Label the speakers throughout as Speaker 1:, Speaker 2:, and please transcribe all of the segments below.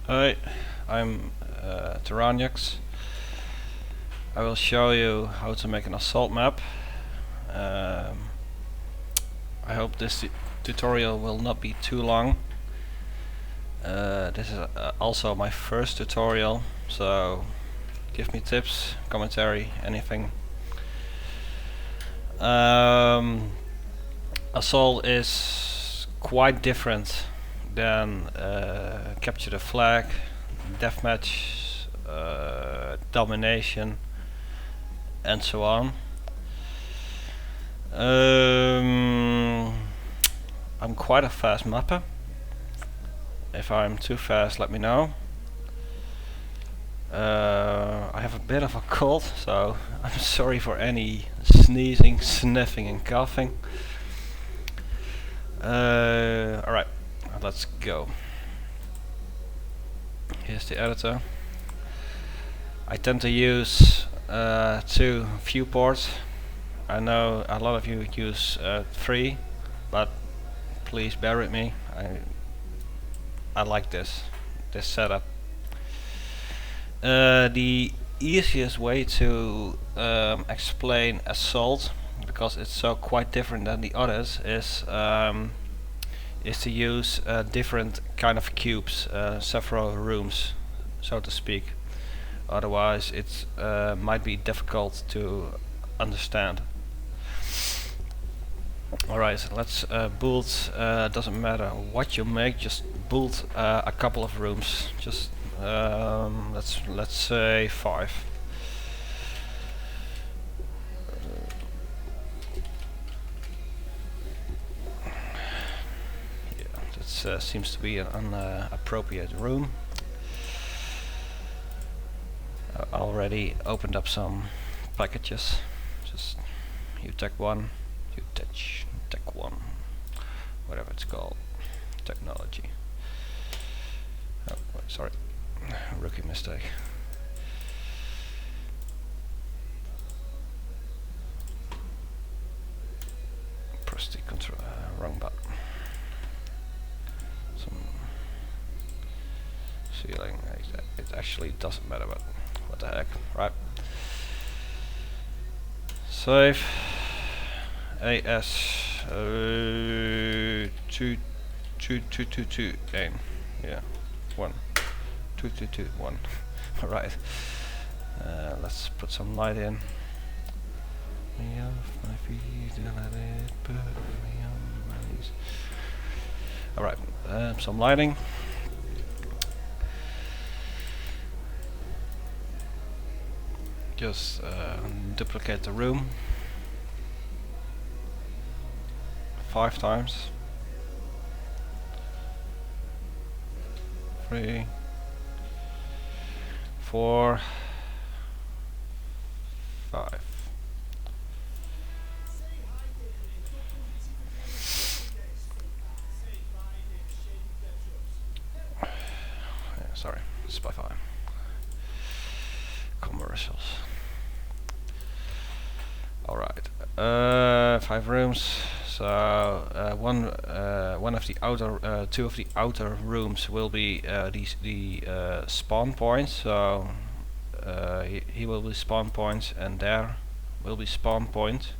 Speaker 1: Hi, I'm Tyranniax. I will show you how to make an assault map. Um, I hope this tutorial will not be too long. This is also my first tutorial, so give me tips, commentary, anything. Assault is quite different than capture the flag, deathmatch, domination, and so on. I'm quite a fast mapper. If I'm too fast, let me know. I have a bit of a cold, so I'm sorry for any sneezing, sniffing and coughing. Alright, let's go. Here's the editor. I tend to use 2 viewports. I know a lot of you use 3, but please bear with me. I like this setup. The easiest way to explain assault, because it's so quite different than the others, is to use different kind of cubes, several rooms, so to speak. Otherwise, it might be difficult to understand. Alright, let's build. Doesn't matter what you make, just build a couple of rooms. Just let's say 5. Yeah, that seems to be an appropriate room. I already opened up some packages. Just you tech 1, you tech 1, whatever it's called, technology. Oh, wait, sorry, rookie mistake. Press the control, wrong button. Some ceiling. It actually doesn't matter, but what the heck, right? Save. AS 2 aim. Yeah, 1 2 2 2 1. All right. Let's put some light in. All right. Some lighting. Just duplicate the room 5 times. 3, 4, 5. Sorry, Spotify commercials. All right, 5 rooms. So one of the outer, 2 of the outer rooms will be the spawn points. So he will be spawn points, and there will be spawn point.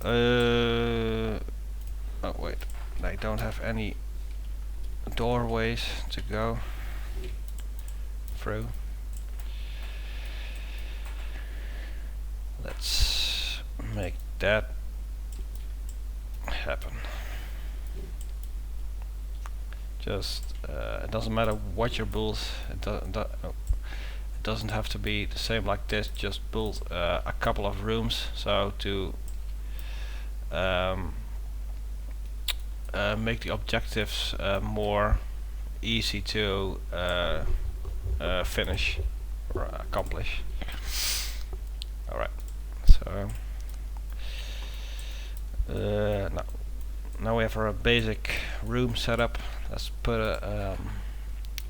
Speaker 1: Oh wait, they don't have any doorways to go through. Let's make that happen. Just it doesn't matter what you build. It doesn't have to be the same like this. Just build a couple of rooms, so to make the objectives more easy to finish or accomplish. Alright, so now we have our basic room setup. Let's put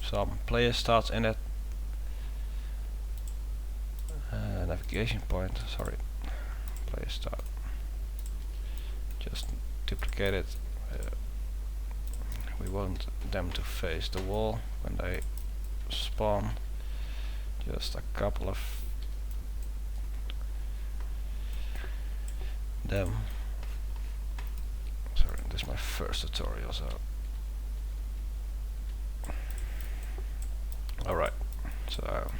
Speaker 1: some player stats in it. Navigation point, sorry, player start. Just duplicate it. we want them to face the wall when they spawn. Just a couple of them. Sorry, this is my first tutorial, so alright. So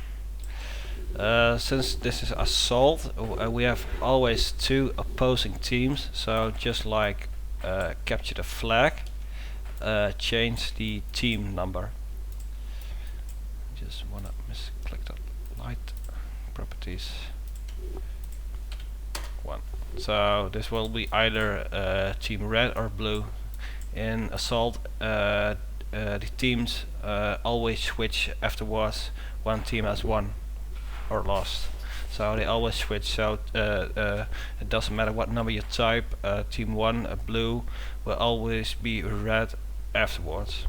Speaker 1: since this is assault, we have always two opposing teams, so just like capture the flag, change the team number. Just wanna misclick that light properties 1. So this will be either team red or blue. In assault, the teams always switch afterwards. One team has won or lost, so they always switch. So it doesn't matter what number you type. Team 1, blue, will always be red afterwards.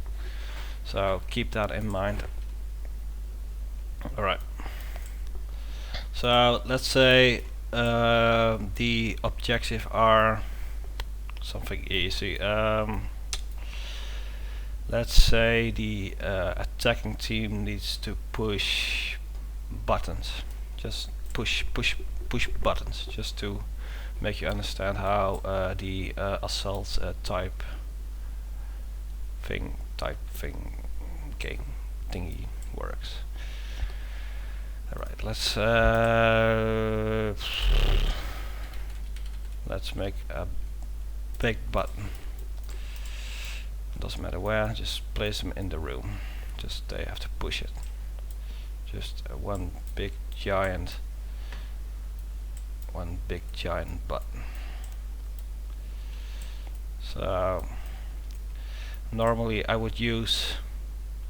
Speaker 1: So keep that in mind. Alright. So let's say the objectives are something easy. Let's say the attacking team needs to push buttons. Just push buttons, just to make you understand how the assault type thing game thingy works. Alright, let's make a big button. Doesn't matter where, just place them in the room. Just they have to push it. Just one big giant button. So normally I would use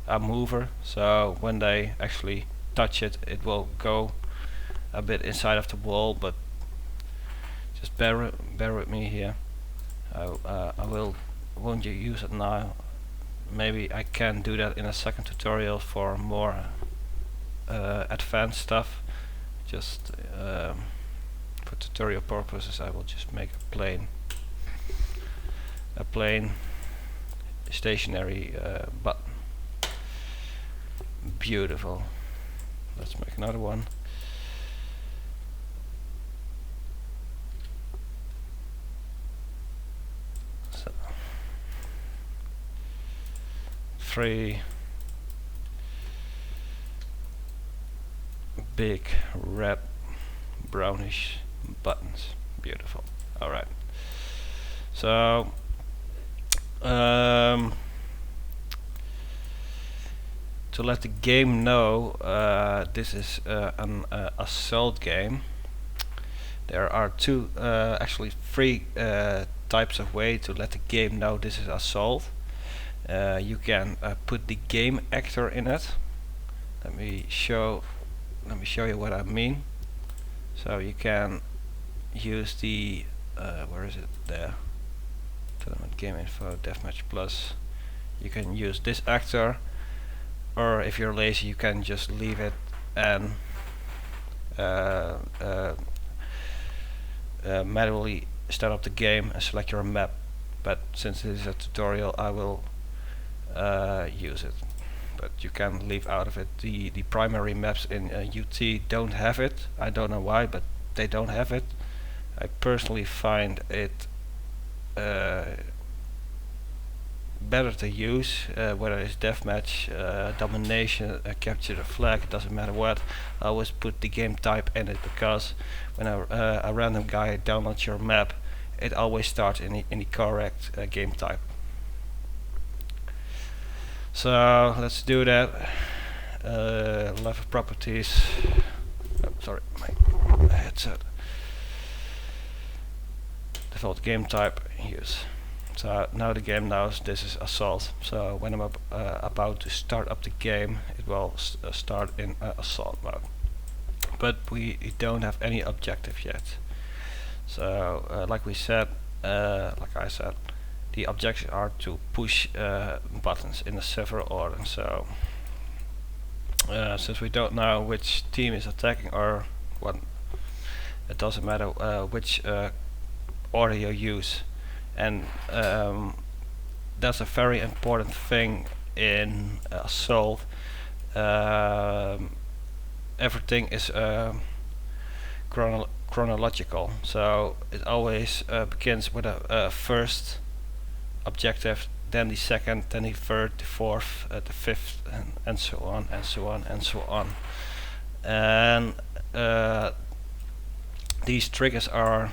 Speaker 1: a mover, so when they actually touch it, it will go a bit inside of the wall, but just bear with me here. Won't you use it now? Maybe I can do that in a second tutorial for more advanced stuff. Just for tutorial purposes, I will just make a plain stationary button. Beautiful. Let's make another one. So 3 big red brownish buttons. Beautiful. Alright. So to let the game know this is an assault game, there are actually three types of way to let the game know this is assault. You can put the game actor in it. Let me show you what I mean. So you can use the where is it? There. Tournament game info deathmatch plus. You can use this actor, or if you're lazy, you can just leave it and manually start up the game and select your map. But since this is a tutorial, I will use it. But you can leave out of it. The primary maps in UT don't have it. I don't know why, but they don't have it. I personally find it better to use, whether it's deathmatch, domination, capture the flag, it doesn't matter what. I always put the game type in it, because when a random guy downloads your map, it always starts in the correct game type. So let's do that. Level properties. Oh, sorry, my headset. Default game type, use. So now the game knows this is assault. So when I'm about to start up the game, it will start in assault mode. But we don't have any objective yet. So like I said, the objectives are to push buttons in a several order. So since we don't know which team is attacking or what, it doesn't matter which order you use, and that's a very important thing in Assault. Everything is chronological, so it always begins with a first objective, then the second, then the third, the fourth, the fifth, and so on and so on and so on. And these triggers are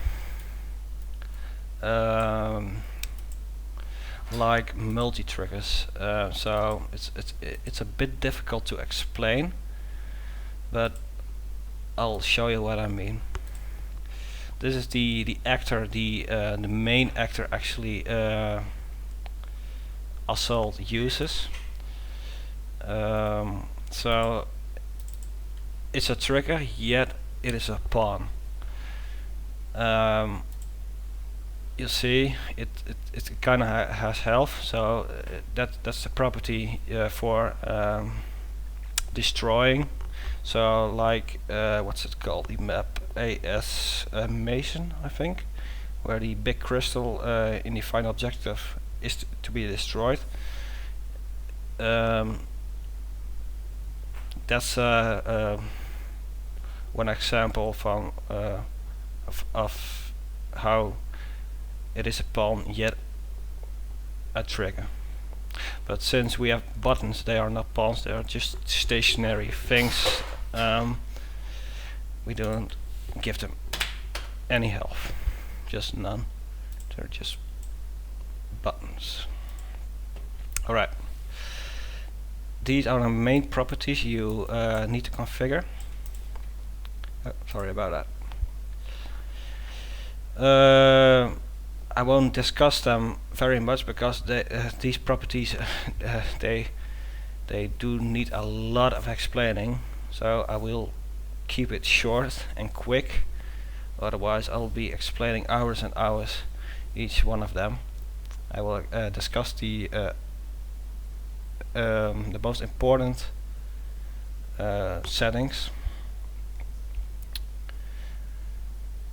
Speaker 1: like multi-triggers, so it's a bit difficult to explain, but I'll show you what I mean. This is the actor, the main actor actually Assault uses. So it's a trigger, yet it is a pawn. You see, it kind of has health, so that's the property for destroying. So like what's it called? The map AS Mason, I think, where the big crystal in the final objective is to be destroyed. That's one example from of how it is a pawn yet a trigger. But since we have buttons, they are not pawns, they are just stationary things. We don't give them any health, just none. They're just buttons. Alright, these are the main properties you need to configure. Sorry about that. I won't discuss them very much because these properties they do need a lot of explaining, so I will keep it short and quick, otherwise I'll be explaining hours and hours each one of them. I will discuss the most important settings.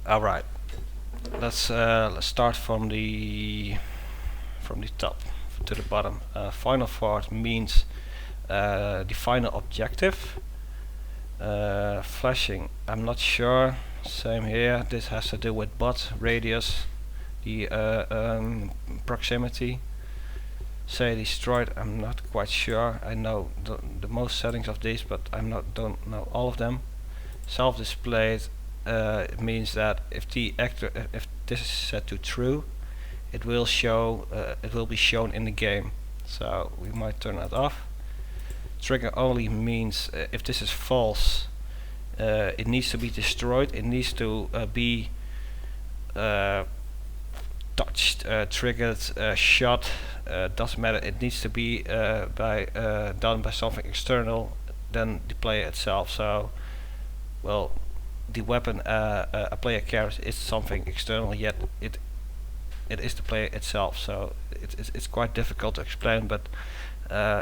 Speaker 1: Alright, let's start from the top to the bottom. Final thought means the final objective. Flashing, I'm not sure. Same here. This has to do with bot radius, the proximity. Say destroyed, I'm not quite sure. I know the most settings of these, but don't know all of them. Self-displayed. It means that if this is set to true, it will be shown in the game. So we might turn that off. Trigger only means if this is false, it needs to be destroyed. It needs to be touched, triggered, shot. Doesn't matter. It needs to be done by something external than the player itself. So, well, the weapon a player carries is something external, yet it is the player itself. So it's quite difficult to explain. But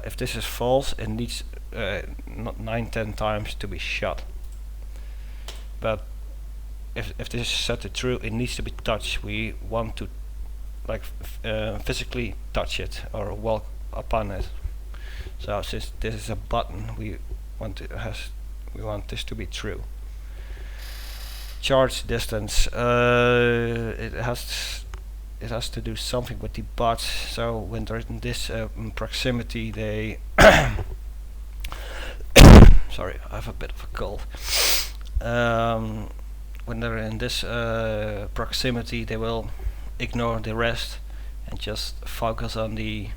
Speaker 1: if this is false, it needs not 9-10 times to be shot. But if this is set to true, it needs to be touched. We want to physically touch it or walk upon it. So since this is a button, we want this to be true. Charge distance, it has to do something with the bots. So when they're in this proximity, they sorry, I have a bit of a cold. When they're in this proximity, they will ignore the rest and just focus on the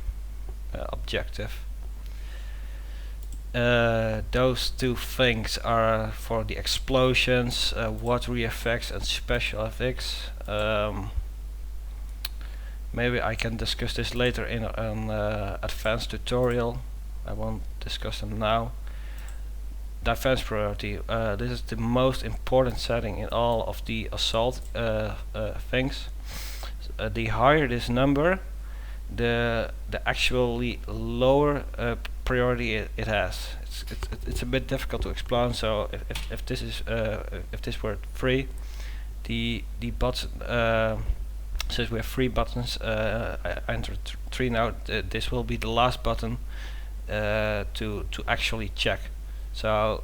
Speaker 1: objective. Those two things are for the explosions, watery effects and special effects. Maybe I can discuss this later in an advanced tutorial. I won't discuss them now. Defense priority, this is the most important setting in all of the assault things. The higher this number, the actually lower priority it has. It's a bit difficult to explain. So if this is if this were free, the bots Since we have 3 buttons, I entered 3 now. This will be the last button to actually check. So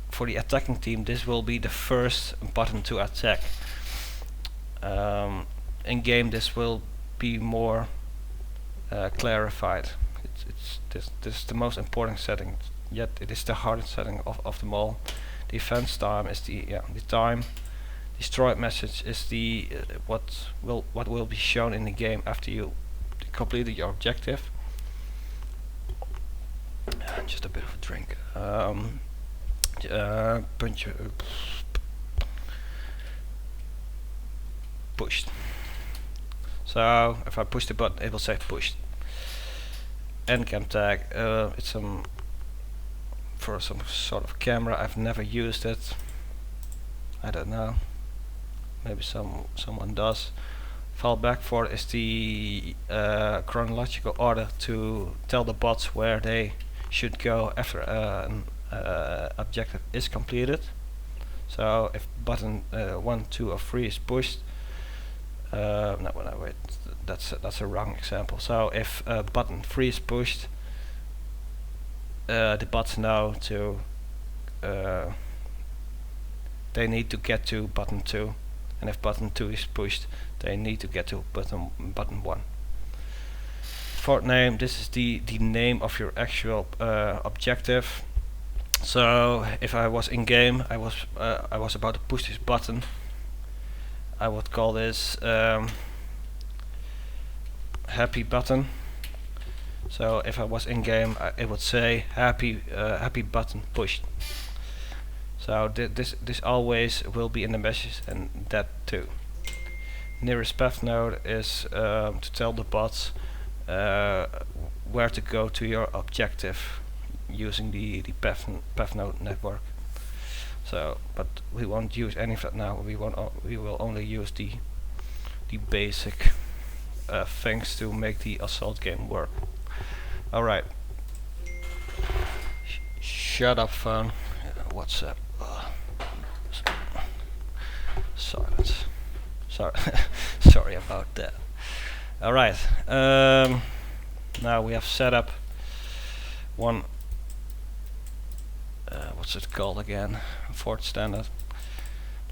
Speaker 1: for the attacking team, this will be the first button to attack. In game, this will be more clarified. This is the most important setting, yet it is the hardest setting of them all. Defense time is the time. Destroyed message is the what will be shown in the game after you completed your objective. Just a bit of a drink. Pushed. So if I push the button, it will say pushed. Endcam tag. It's for some sort of camera. I've never used it. I don't know. Maybe someone does. Fall back for is the chronological order to tell the bots where they should go after an objective is completed. So if button 1, 2 or 3 is pushed, no, wait, that's a wrong example. So if button 3 is pushed, the bots know to they need to get to button 2, and if button 2 is pushed, they need to get to button 1. Fort name, this is the name of your actual objective. So if I was in game, I was about to push this button, I would call this happy button. So if I was in game, it would say happy button pushed. So this always will be in the message, and that too. Nearest path node is to tell the bots where to go to your objective using the path node network. So, but we won't use any of that now. We will only use the basic things to make the assault game work. All right. Shut up, phone. What's up? Silence. Sorry. Sorry about that. All right. Now we have set up one. What's it called again? Fort standard.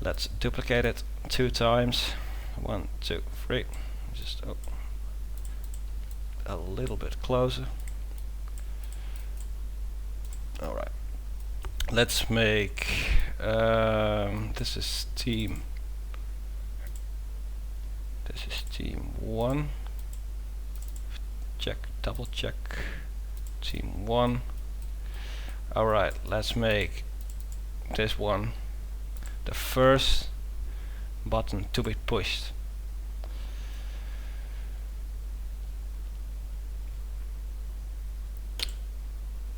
Speaker 1: Let's duplicate it 2 times. 1, 2, 3. Just a little bit closer. All right. Let's make this is team. This is team 1. Check, double check. Team 1. Alright, let's make this one the first button to be pushed.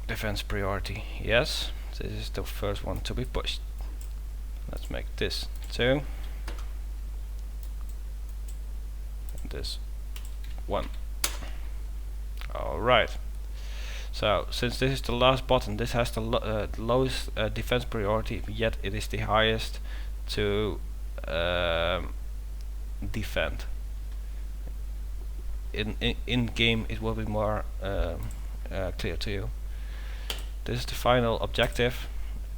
Speaker 1: Defense priority, yes. This is the first one to be pushed. Let's make this 2. And this 1. Alright. So, since this is the last button, this has the lowest defense priority, yet it is the highest to defend. In game, it will be more clear to you. This is the final objective.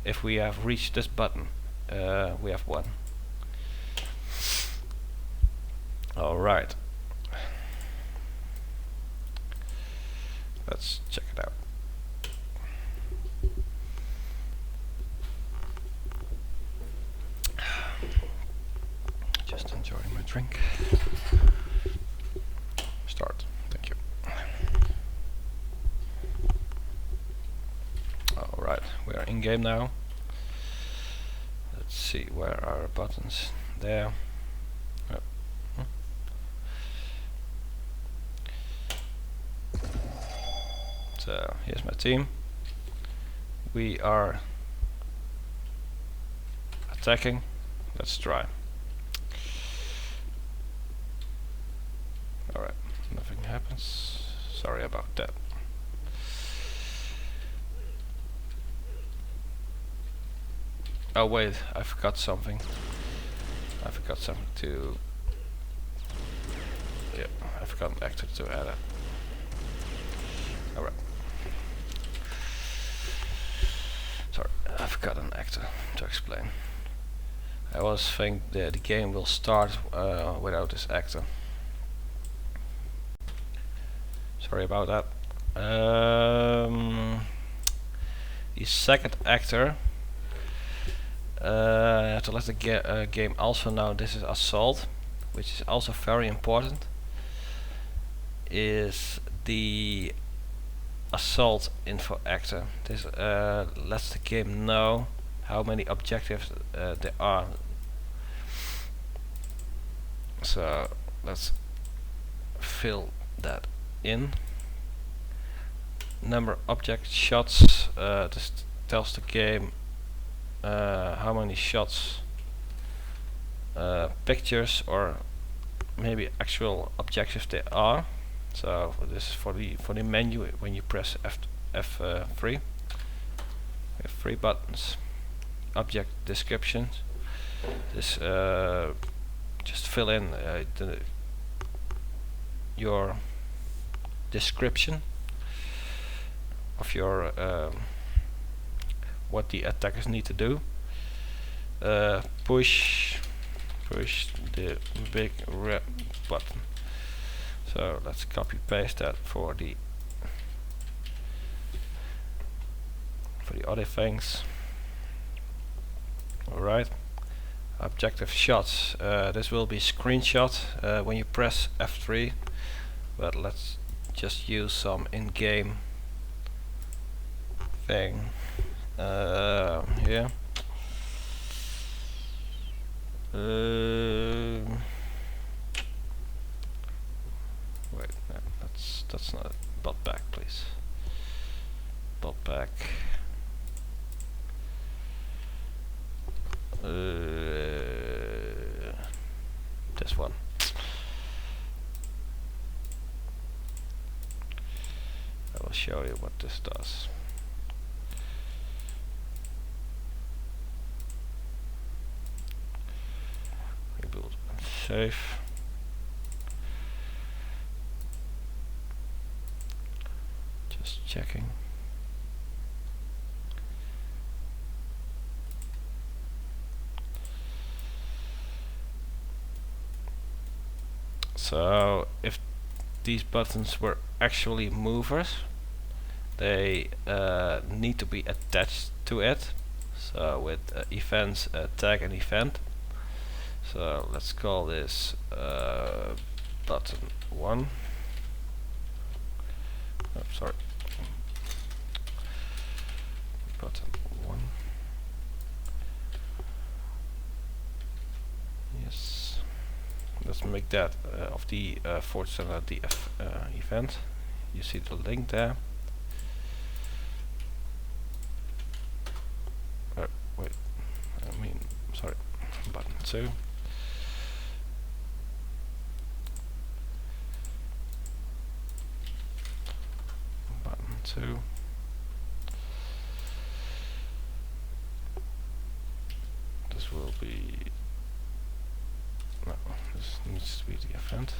Speaker 1: If we have reached this button, we have won. Alright. Let's check it out. Just enjoying my drink. Start. Thank you. Alright, we are in game now. Let's see, where are our buttons? There. So here's my team. We are attacking. Let's try. Alright, nothing happens. Sorry about that. Oh wait, I forgot something. I forgot something to forgot an actor to add it. Alright. Sorry, I forgot an actor to explain. I always think the game will start without this actor. Sorry about that. The second actor, to let the game also know this is assault, which is also very important, is the assault info actor. This lets the game know how many objectives there are. So let's fill that in. Number object shots. This tells the game how many shots, pictures, or maybe actual objectives there are. So this is for the menu when you press F3. We have 3 buttons. Object descriptions. This just fill in your description of your what the attackers need to do. Push the big red button. So let's copy paste that for the other things. Alright. Objective shots. This will be screenshot when you press F3, but let's just use some in-game thing here. Wait, no, that's not it. Bot back, please. Bot back. This one. I will show you what this does. Rebuild and save. Just checking. So if these buttons were actually movers, they need to be attached to it. So with events, tag an event. So let's call this button 1. Oh, sorry. Button 1. Yes. Let's make that of the .df event. You see the link there. Wait, I mean, sorry, button 2. Button 2. This will be, no, this needs to be the event.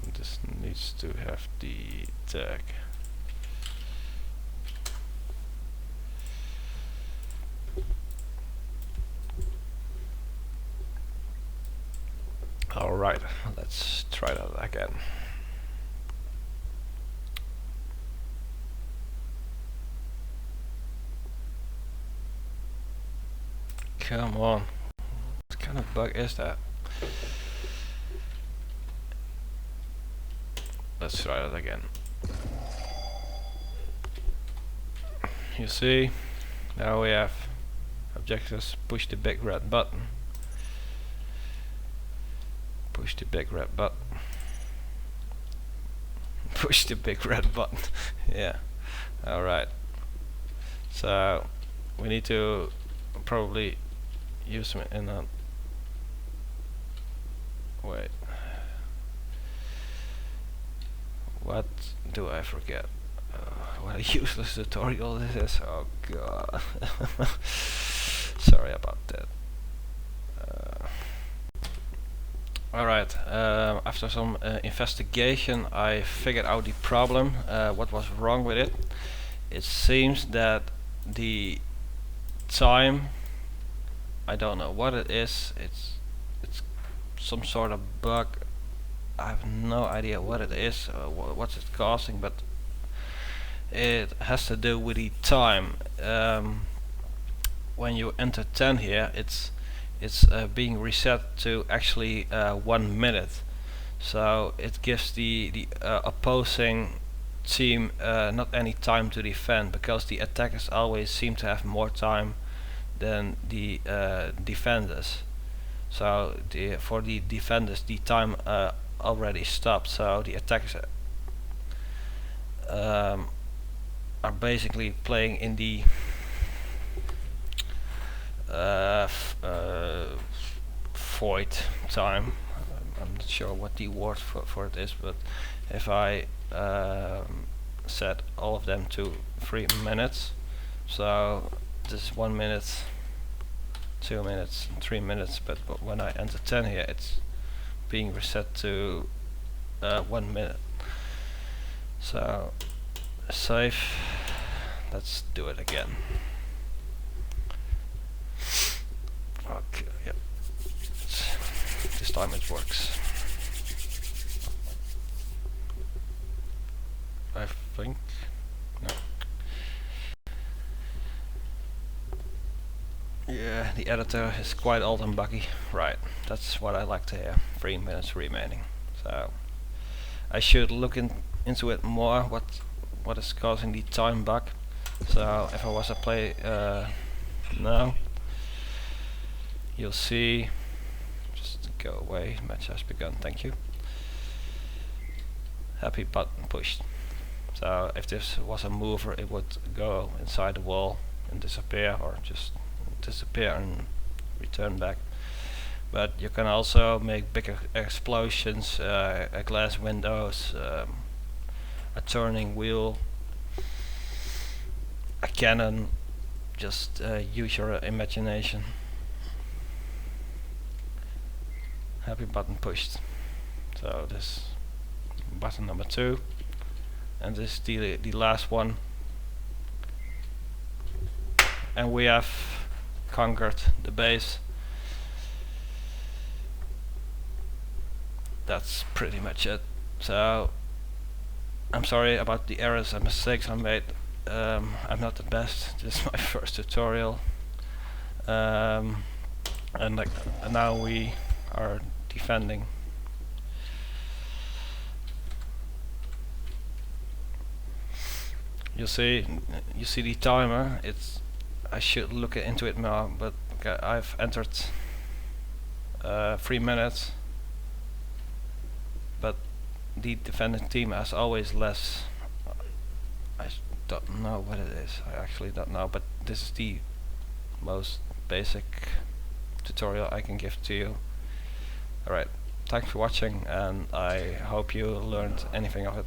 Speaker 1: And this needs to have the tag. Alright, let's try that again. Come on. What kind of bug is that? Let's try that again. You see, now we have objectives, push the big red button. Push the big red button. Push the big red button. Yeah. Alright. So we need to probably use them in a wait. What do I forget? What a useless tutorial this is. Oh god. Sorry about that. Alright, after some investigation I figured out the problem, what was wrong with it. It seems that the time, I don't know what it is, it's some sort of bug. I have no idea what it is, what's it causing, but it has to do with the time. When you enter 10 here, it's being reset to actually 1 minute. So it gives the opposing team not any time to defend, because the attackers always seem to have more time than the defenders. So for the defenders the time already stopped, so the attackers are basically playing in the void time. I'm not sure what the word for it is, but if I set all of them to 3 minutes, so this is 1 minute, 2 minutes, 3 minutes, but when I enter 10 here, it's being reset to 1 minute. So save, let's do it again. Okay, yep, this time it works, I think. No. Yeah, the editor is quite old and buggy. Right, that's what I like to hear. 3 minutes remaining. So I should look into it more, what is causing the time bug. So if I was to play now, you'll see, just go away, match has begun, thank you. Happy button pushed. So if this was a mover, it would go inside the wall and disappear, or just disappear and return back. But you can also make bigger explosions, glass windows, a turning wheel, a cannon. Just use your imagination. Happy button pushed. So this button number 2, and this is the last one, and we have conquered the base. That's pretty much it. So I'm sorry about the errors and mistakes I made. I'm not the best. This is my first tutorial, and now we are defending. You see the timer. I should look into it more, but I've entered 3 minutes, but the defending team has always less. I don't know what it is. I actually don't know, but this is the most basic tutorial I can give to you. Alright, thanks for watching, and I hope you learned anything of it.